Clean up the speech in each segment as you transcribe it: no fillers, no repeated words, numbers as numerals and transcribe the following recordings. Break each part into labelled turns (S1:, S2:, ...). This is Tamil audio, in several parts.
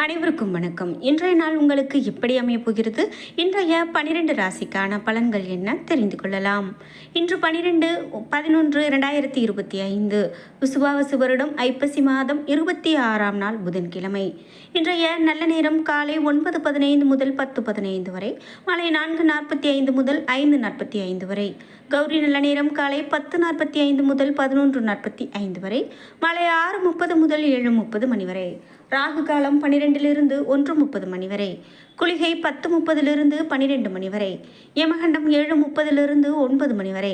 S1: அனைவருக்கும் வணக்கம். இன்றைய நாள் உங்களுக்கு எப்படி அமையப் போகிறது? இன்றைய 12 ராசிக்கான பலன்கள் என்ன தெரிந்து கொள்ளலாம். இன்று 12/11/2025 விசுவாவசு வருடம் ஐப்பசி மாதம் 26ஆம் நாள் புதன்கிழமை. இன்றைய நல்ல நேரம் காலை 9:15 முதல் 10:15 வரை, மாலை 4:45 முதல் 5:45 வரை. கௌரி நல்ல நேரம் காலை 10:45 முதல் 11:45 வரை, மாலை 6:30 முதல் 7:30 மணி வரை. ராகு காலம் 12லிருந்து 1:30 மணி வரை. குளிகை 10:30லிருந்து 12 மணி வரை. யமகண்டம் 7:30லிருந்து 9 மணி வரை.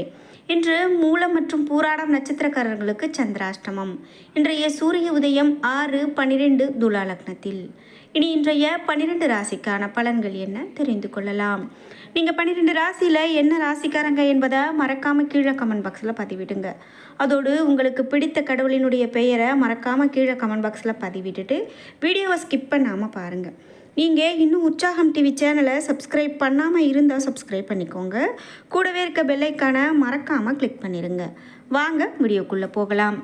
S1: இன்று மூலம் மற்றும் பூராடம் நட்சத்திரக்காரர்களுக்கு சந்திராஷ்டமம். இன்றைய சூரிய உதயம் 6:12 துலா லக்னத்தில். இனி இன்றைய 12 ராசிக்கான பலன்கள் என்ன தெரிந்து கொள்ளலாம். நீங்கள் 12 ராசியில் என்ன ராசிக்காரங்க என்பதை மறக்காமல் கீழே கமெண்ட் பாக்ஸில் பதிவிடுங்க. அதோடு உங்களுக்கு பிடித்த கடவுளினுடைய பெயரை மறக்காமல் கீழே கமெண்ட் பாக்ஸில் பதிவிட்டுட்டு வீடியோவை ஸ்கிப் பண்ணாமல் பாருங்கள். நீங்கள் இன்னும் உற்சாகம் டிவி சேனலை சப்ஸ்கிரைப் பண்ணாமல் இருந்தால் சப்ஸ்கிரைப் பண்ணிக்கோங்க. கூடவே இருக்க பெல்லைக்கான மறக்காமல் கிளிக் பண்ணிடுங்க. வாங்க வீடியோக்குள்ளே போகலாம்.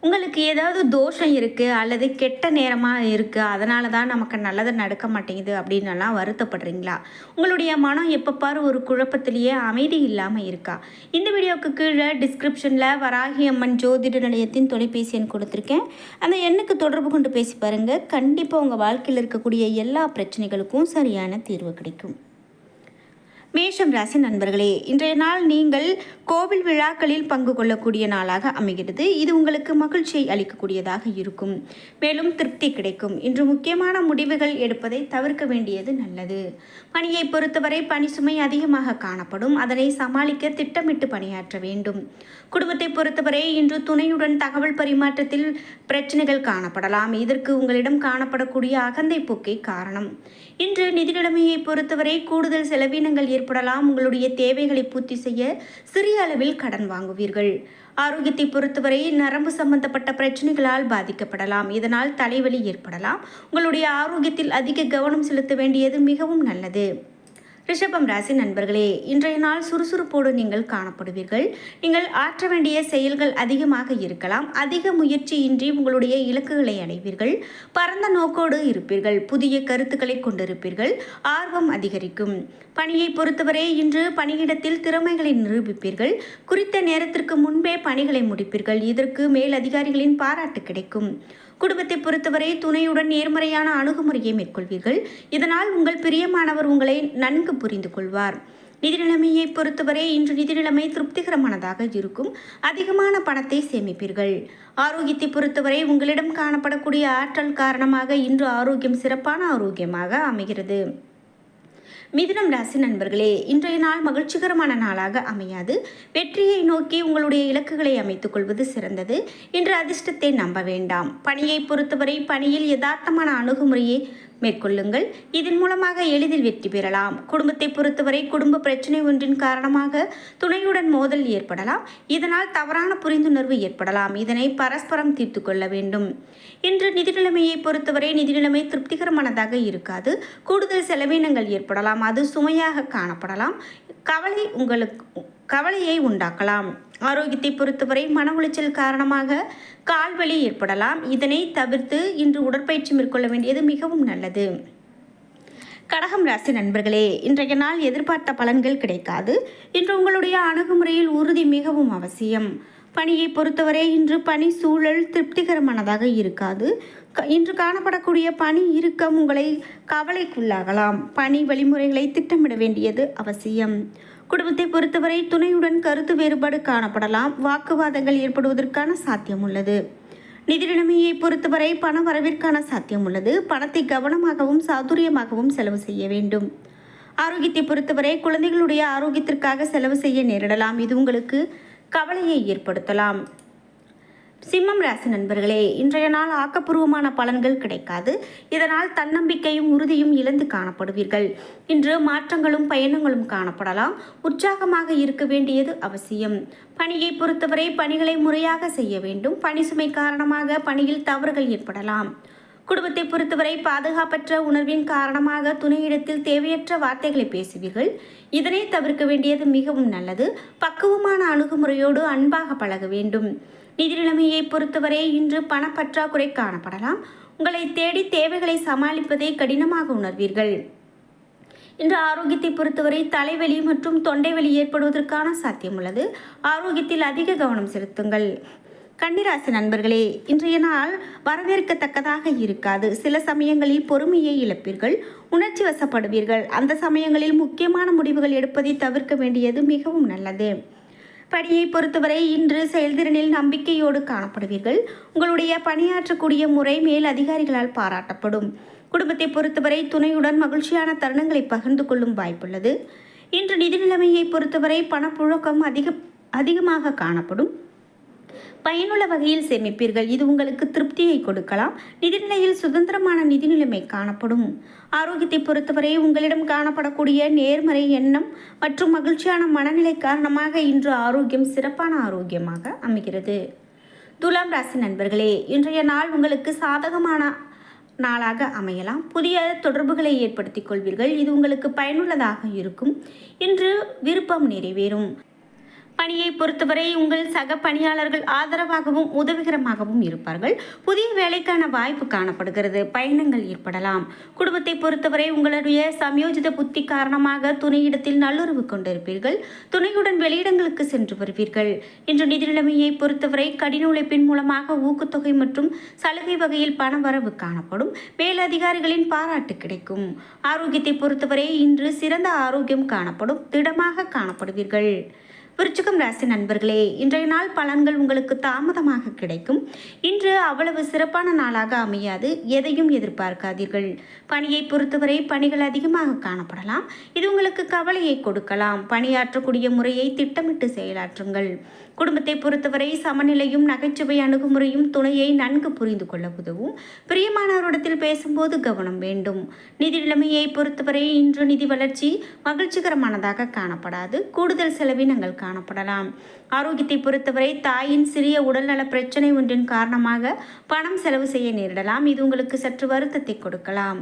S1: உங்களுக்கு ஏதாவது தோஷம் இருக்குது அல்லது கெட்ட நேரமாக இருக்குது, அதனால தான் நமக்கு நல்லது நடக்க மாட்டேங்குது அப்படின்னலாம் வருத்தப்படுறீங்களா? உங்களுடைய மனம் எப்போ பாரு ஒரு குழப்பத்திலேயே அமைதி இல்லாமல் இருக்கா? இந்த வீடியோவுக்கு கீழே டிஸ்கிரிப்ஷனில் வராகி அம்மன் ஜோதிட நிலையத்தின் தொலைபேசி எண் கொடுத்துருக்கேன். அந்த எண்ணுக்கு தொடர்பு கொண்டு பேசி பாருங்கள். கண்டிப்பாக உங்கள் வாழ்க்கையில் இருக்கக்கூடிய எல்லா பிரச்சனைகளுக்கும் சரியான தீர்வு கிடைக்கும். மேஷம் ராசி நண்பர்களே, இன்றைய நாள் நீங்கள் கோவில் விழாக்களில் பங்கு கொள்ளக்கூடிய நாளாக அமைகிறது. இது உங்களுக்கு மகிழ்ச்சியை அளிக்கக்கூடியதாக இருக்கும். மேலும் திருப்தி கிடைக்கும். இன்று முக்கியமான முடிவுகள் எடுப்பதை தவிர்க்க வேண்டியது நல்லது. பணியை பொறுத்தவரை பணி சுமை அதிகமாக காணப்படும். அதனை சமாளிக்க திட்டமிட்டு பணியாற்ற வேண்டும். குடும்பத்தை பொறுத்தவரை இன்று துணையுடன் தகவல் பரிமாற்றத்தில் பிரச்சனைகள் காணப்படலாம். இதற்கு உங்களிடம் காணப்படக்கூடிய அகந்தை போக்கே காரணம். இன்று நிதி நிலைமையை பொறுத்தவரை கூடுதல் செலவினங்கள் ஏற்படலாம். உங்களுடைய தேவைகளை பூர்த்தி செய்ய சிறிய அளவில் கடன் வாங்குவீர்கள். ஆரோக்கியத்தை பொறுத்தவரை நரம்பு சம்பந்தப்பட்ட பிரச்சனைகளால் பாதிக்கப்படலாம். இதனால் தலைவலி ஏற்படலாம். உங்களுடைய ஆரோக்கியத்தில் அதிக கவனம் செலுத்த வேண்டியது மிகவும் நல்லது. ரிஷபம் ராசி நண்பர்களே, இன்றைய நாள் சுறுசுறுப்போடு நீங்கள் காணப்படுவீர்கள். நீங்கள் ஆற்ற வேண்டிய செயல்கள் அதிகமாக இருக்கலாம். அதிக முயற்சியின்றி உங்களுடைய இலக்குகளை அடைவீர்கள். பரந்த நோக்கோடு இருப்பீர்கள். புதிய கருத்துக்களை கொண்டிருப்பீர்கள். ஆர்வம் அதிகரிக்கும். பணியை பொறுத்தவரை இன்று பணியிடத்தில் திறமைகளை நிரூபிப்பீர்கள். குறித்த நேரத்திற்கு முன்பே பணிகளை முடிப்பீர்கள். இதற்கு மேல் அதிகாரிகளின் பாராட்டு கிடைக்கும். குடும்பத்தை பொறுத்தவரை துணையுடன் நேர்மறையான அணுகுமுறையை மேற்கொள்வீர்கள். இதனால் உங்கள் பிரியமானவர் உங்களை நன்கு புரிந்து கொள்வார். நிதி நிலைமையை பொறுத்தவரை இன்று நிதி நிலைமை திருப்திகரமானதாக இருக்கும். அதிகமான பணத்தை சேமிப்பீர்கள். ஆரோக்கியத்தை பொறுத்தவரை உங்களிடம் காணப்படக்கூடிய ஆற்றல் காரணமாக இன்று ஆரோக்கியம் சிறப்பான ஆரோக்கியமாக அமைகிறது. மிதுனம் ராசி நண்பர்களே, இன்றைய நாள் மகிழ்ச்சிகரமான நாளாக அமையாது. வெற்றியை நோக்கி உங்களுடைய இலக்குகளை அமைத்துக் கொள்வது சிறந்தது. இன்று அதிர்ஷ்டத்தை நம்ப வேண்டாம். பணியை பொறுத்தவரை பணியில் யதார்த்தமான அணுகுமுறையை மேற்கொள்ளுங்கள். இதன் மூலமாக எளிதில் வெற்றி பெறலாம். குடும்பத்தை பொறுத்தவரை குடும்ப பிரச்சனை ஒன்றின் காரணமாக துணையுடன் மோதல் ஏற்படலாம். இதனால் தவறான புரிந்துணர்வு ஏற்படலாம். இதனை பரஸ்பரம் தீர்த்து கொள்ள வேண்டும். இன்று நிதி நிலைமையை பொறுத்தவரை நிதி நிலைமை திருப்திகரமானதாக இருக்காது. கூடுதல் செலவினங்கள் ஏற்படலாம். அது சுமையாக காணப்படலாம். கவலையை உண்டாக்கலாம். ஆரோக்கியத்தை பொறுத்தவரை மன உளைச்சல் காரணமாக கால்வலி ஏற்படலாம். இதனை தவிர்த்து இன்று உடற்பயிற்சி மேற்கொள்ள வேண்டியது மிகவும் நல்லது. கடகம் ராசி நண்பர்களே, இன்றைய நாள் எதிர்பார்த்த பலன்கள் கிடைக்காது. இன்று உங்களுடைய அணுகுமுறையில் உறுதி மிகவும் அவசியம். பணியை பொறுத்தவரை இன்று பணி சூழல் திருப்திகரமானதாக இருக்காது. இன்று காணப்படக்கூடிய பணி இறுக்கம் உங்களை கவலைக்குள்ளாகலாம். பணி வழிமுறைகளை திட்டமிட வேண்டியது அவசியம். குடும்பத்தை பொறுத்தவரை துணையுடன் கருத்து வேறுபாடு காணப்படலாம். வாக்குவாதங்கள் ஏற்படுவதற்கான சாத்தியம் உள்ளது. நிதி நிலைமையை பொறுத்தவரை பண வரவிற்கான சாத்தியம் உள்ளது. பணத்தை கவனமாகவும் சாதுரியமாகவும் செலவு செய்ய வேண்டும். ஆரோக்கியத்தை பொறுத்தவரை குழந்தைகளுடைய ஆரோக்கியத்திற்காக செலவு செய்ய நேரிடலாம். இது உங்களுக்கு கவலையை ஏற்படுத்தலாம். சிம்மம் ராசி நண்பர்களே, இன்றைய நாள் ஆக்கப்பூர்வமான பலன்கள் கிடைக்காது. இதனால் தன்னம்பிக்கையும் உறுதியும் இழந்து காணப்படுவீர்கள். இன்று மாற்றங்களும் பயணங்களும் காணப்படலாம். உற்சாகமாக இருக்க வேண்டியது அவசியம். பணியை பொறுத்தவரை பணிகளை முறையாக செய்ய வேண்டும். பணி சுமை காரணமாக பணியில் தவறுகள் ஏற்படலாம். குடும்பத்தை பொறுத்தவரை பாதுகாப்பற்ற உணர்வின் காரணமாக துணையிடத்தில் தேவையற்ற வார்த்தைகளை பேசுவீர்கள். இதனை தவிர்க்க வேண்டியது மிகவும் நல்லது. பக்குவமான அணுகுமுறையோடு அன்பாக பழக வேண்டும். நிதி நிலைமையை பொறுத்தவரை இன்று பணப்பற்றாக்குறை காணப்படலாம். உங்களை தேடி தேவைகளை சமாளிப்பதை கடினமாக உணர்வீர்கள். இன்று ஆரோக்கியத்தை பொறுத்தவரை தலைவலி மற்றும் தொண்டை வலி ஏற்படுவதற்கான சாத்தியம் உள்ளது. ஆரோக்கியத்தில் அதிக கவனம் செலுத்துங்கள். கன்னிராசி நண்பர்களே, இன்றைய நாள் வரவேற்கத்தக்கதாக இருக்காது. சில சமயங்களில் பொறுமையை இழப்பீர்கள், உணர்ச்சி வசப்படுவீர்கள். அந்த சமயங்களில் முக்கியமான முடிவுகள் எடுப்பதை தவிர்க்க வேண்டியது மிகவும் நல்லது. பணியை பொறுத்தவரை இன்று செயல்திறனில் நம்பிக்கையோடு காணப்படுவீர்கள். உங்களுடைய பணியாற்றக்கூடிய முறை மேல் அதிகாரிகளால் பாராட்டப்படும். குடும்பத்தை பொறுத்தவரை துணையுடன் மகிழ்ச்சியான தருணங்களை பகிர்ந்து கொள்ளும் வாய்ப்புள்ளது. இன்று நிதி நிலைமையை பொறுத்தவரை பணப்புழக்கம் அதிகமாக காணப்படும். பயனுள்ள வகையில் சேமிப்பீர்கள். இது உங்களுக்கு திருப்தியை கொடுக்கலாம். நிதிநிலையில் சுதந்திரமான நிதி நிலைமை காணப்படும். ஆரோக்கியத்தை பொறுத்தவரை உங்களிடம் காணப்படக்கூடிய நேர்மறை எண்ணம் மற்றும் மகிழ்ச்சியான மனநிலை காரணமாக இன்று ஆரோக்கியம் சிறப்பான ஆரோக்கியமாக அமைகிறது. துலாம் ராசி நண்பர்களே, இன்றைய நாள் உங்களுக்கு சாதகமான நாளாக அமையலாம். புதிய தொடர்புகளை ஏற்படுத்திக் கொள்வீர்கள். இது உங்களுக்கு பயனுள்ளதாக இருக்கும். இன்று விருப்பம் நிறைவேறும். பணியை பொறுத்தவரை உங்கள் சக பணியாளர்கள் ஆதரவாகவும் உதவிகரமாகவும் இருப்பார்கள். புதிய வேலைக்கான வாய்ப்பு காணப்படுகிறது. பயணங்கள் ஏற்படலாம். குடும்பத்தை பொறுத்தவரை உங்களுடைய சமயோஜித புத்தி காரணமாக துணையிடத்தில் நல்லுறவு கொண்டிருப்பீர்கள். துணையுடன் வெளியிடங்களுக்கு சென்று வருவீர்கள். இன்று நிதி நிலைமையை பொறுத்தவரை கடின உழைப்பின் மூலமாக ஊக்கத்தொகை மற்றும் சலுகை வகையில் பண வரவு காணப்படும். மேலதிகாரிகளின் பாராட்டு கிடைக்கும். ஆரோக்கியத்தை பொறுத்தவரை இன்று சிறந்த ஆரோக்கியம் காணப்படும். திடமாக காணப்படுவீர்கள். விருச்சிகம் ராசி நண்பர்களே, இன்றைய நாள் பலன்கள் உங்களுக்கு தாமதமாக கிடைக்கும். இன்று அவ்வளவு சிறப்பான நாளாக அமையாது. எதையும் எதிர்பார்க்காதீர்கள். பணியை பொறுத்தவரை பணிகள் அதிகமாக காணப்படலாம். இது உங்களுக்கு கவலையை கொடுக்கலாம். பணியாற்றக்கூடிய முறையை திட்டமிட்டு செயலாற்றுங்கள். குடும்பத்தை பொறுத்தவரை சமநிலையும் நகைச்சுவை அணுகுமுறையும் துணையை நன்கு புரிந்து கொள்ள உதவும். பிரியமானவரிடத்தில் பேசும்போது கவனம் வேண்டும். நிதி நிலைமையை பொறுத்தவரை இன்று நிதி வளர்ச்சி மகிழ்ச்சிகரமானதாக காணப்படாது. கூடுதல் செலவினங்கள் காணப்படலாம். ஆரோக்கியத்தை பொறுத்தவரை தாயின் சிறிய உடல்நல பிரச்சனை ஒன்றின் காரணமாக பணம் செலவு செய்ய நேரிடலாம். இது உங்களுக்கு சற்று வருத்தத்தை கொடுக்கலாம்.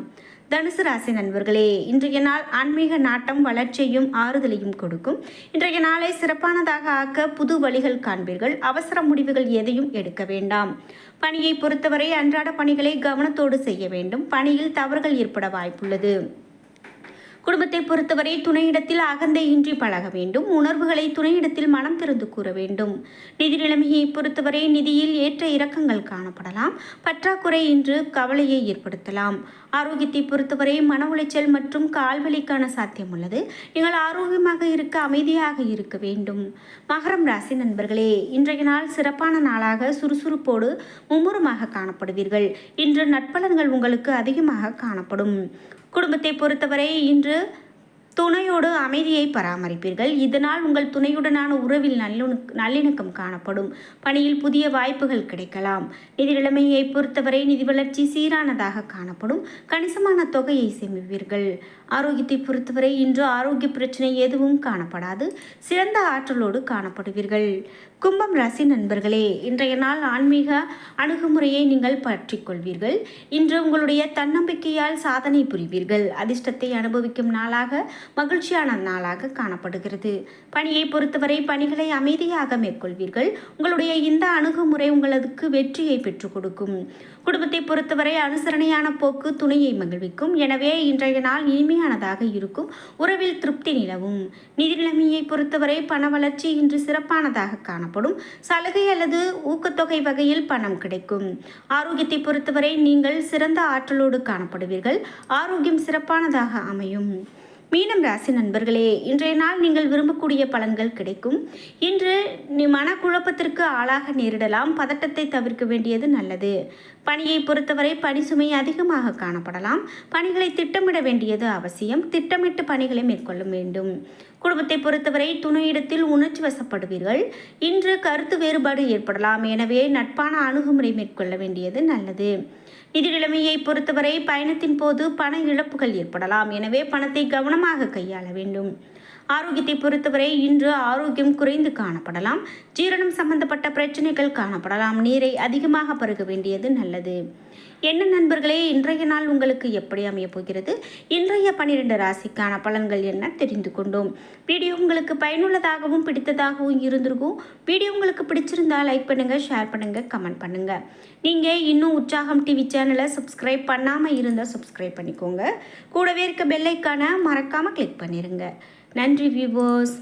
S1: தனுசு ராசி நண்பர்களே, இன்றைய நாள் ஆன்மீக நாட்டம் வளர்ச்சியையும் ஆறுதலையும் கொடுக்கும். இன்றைய நாளை சிறப்பானதாக ஆக்க புது வழிகள் காண்பீர்கள். அவசர முடிவுகள் எதையும் எடுக்க வேண்டாம். பணியை பொறுத்தவரை அன்றாட பணிகளை கவனத்தோடு செய்ய வேண்டும். பணியில் தவறுகள் ஏற்பட வாய்ப்புள்ளது. குடும்பத்தை பொறுத்தவரை துணையிடத்தில் அகந்தை இன்றி பழக வேண்டும். உணர்வுகளை துணையிடத்தில் மனம் திறந்து கூற வேண்டும். நிதி நிலைமையை பொறுத்தவரை நிதியில் ஏற்ற இறக்கங்கள் காணப்படலாம். பற்றாக்குறை இன்று கவலையை ஏற்படுத்தலாம். ஆரோக்கியத்தை பொறுத்தவரை மன உளைச்சல் மற்றும் கால்வலிக்கான சாத்தியம் உள்ளது. நீங்கள் ஆரோக்கியமாக இருக்க அமைதியாக இருக்க வேண்டும். மகரம் ராசி நண்பர்களே, இன்றைய நாள் சிறப்பான நாளாக சுறுசுறுப்போடு மும்முரமாக காணப்படுவீர்கள். இன்று நற்பலன்கள் உங்களுக்கு அதிகமாக காணப்படும். குடும்பத்தை பொறுத்தவரை இன்று துணையோடு அமைதியை பராமரிப்பீர்கள். இதனால் உங்கள் துணையுடனான உறவில் நல்லிணக்கம் காணப்படும். பணியில் புதிய வாய்ப்புகள் கிடைக்கலாம். நிதி நிலைமையை பொறுத்தவரை நிதி வளர்ச்சி சீரானதாக காணப்படும். கணிசமான தொகையை சேமிப்பீர்கள். ஆரோக்கியத்தை பொறுத்தவரை இன்று ஆரோக்கிய பிரச்சனை எதுவும் காணப்படாது. சிறந்த ஆற்றலோடு காணப்படுவீர்கள். கும்பம் ராசி நண்பர்களே, இன்றைய நாள் ஆன்மீக அணுகுமுறையை நீங்கள் பற்றிக் கொள்வீர்கள். இன்று உங்களுடைய தன்னம்பிக்கையால் சாதனை புரிவீர்கள். அதிர்ஷ்டத்தை அனுபவிக்கும் நாளாக மகிழ்ச்சியான நாளாக காணப்படுகிறது. பணியை பொறுத்தவரை பணிகளை அமைதியாக மேற்கொள்வீர்கள். உங்களுடைய இந்த அணுகுமுறை உங்களுக்கு வெற்றியை பெற்றுக் கொடுக்கும். குடும்பத்தை பொறுத்தவரை அனுசரணையான போக்கு துணையை மகிழ்விக்கும். எனவே இன்றைய நாள் இனிமையானதாக இருக்கும். உறவில் திருப்தி நிலவும். நிதி நிலைமையை பொறுத்தவரை பண வளர்ச்சி இன்று சிறப்பானதாக காணப்படும். சலுகை அல்லது ஊக்கத்தொகை வகையில் பணம் கிடைக்கும். ஆரோக்கியத்தை பொறுத்தவரை நீங்கள் சிறந்த ஆற்றலோடு காணப்படுவீர்கள். ஆரோக்கியம் சிறப்பானதாக அமையும். மீனம் ராசி நண்பர்களே, இன்றைய நாள் நீங்கள் விரும்பக்கூடிய பலன்கள் கிடைக்கும். இன்று மனக்குழப்பத்திற்கு ஆளாக நேரிடலாம். பதட்டத்தை தவிர்க்க வேண்டியது நல்லது. பணியை பொறுத்தவரை பணி சுமை அதிகமாக காணப்படலாம். பணிகளை திட்டமிட வேண்டியது அவசியம். திட்டமிட்டு பணிகளை மேற்கொள்ள வேண்டும். குடும்பத்தை பொறுத்தவரை துணையிடத்தில் உணர்ச்சி வசப்படுவீர்கள். இன்று கருத்து வேறுபாடு ஏற்படலாம். எனவே நட்பான அணுகுமுறை மேற்கொள்ள வேண்டியது நல்லது. நிதி நிலைமையை பொறுத்தவரை பயணத்தின் போது பண இழப்புகள் ஏற்படலாம். எனவே பணத்தை கவனமாக கையாள வேண்டும். ஆரோக்கியத்தை பொறுத்தவரை இன்று ஆரோக்கியம் குறைந்து காணப்படலாம். ஜீரணம் சம்பந்தப்பட்ட பிரச்சனைகள் காணப்படலாம். நீரை அதிகமாக பருக வேண்டியது நல்லது. என்ன நண்பர்களே, இன்றைய நாள் உங்களுக்கு எப்படி அமைய போகிறது? இன்றைய 12 ராசிக்கான பலன்கள் என்ன தெரிந்து கொண்டோம். வீடியோ உங்களுக்கு பயனுள்ளதாகவும் பிடித்ததாகவும் இருந்திருக்கும். வீடியோ உங்களுக்கு பிடிச்சிருந்தா லைக் பண்ணுங்கள், ஷேர் பண்ணுங்கள், கமெண்ட் பண்ணுங்கள். நீங்கள் இன்னும் உற்சாகம் டிவி சேனலை சப்ஸ்கிரைப் பண்ணாமல் இருந்தால் சப்ஸ்கிரைப் பண்ணிக்கோங்க. கூடவே இருக்க பெல் ஐக்கானை மறக்காமல் கிளிக் பண்ணிடுங்க. நன்றி வியூவர்ஸ்.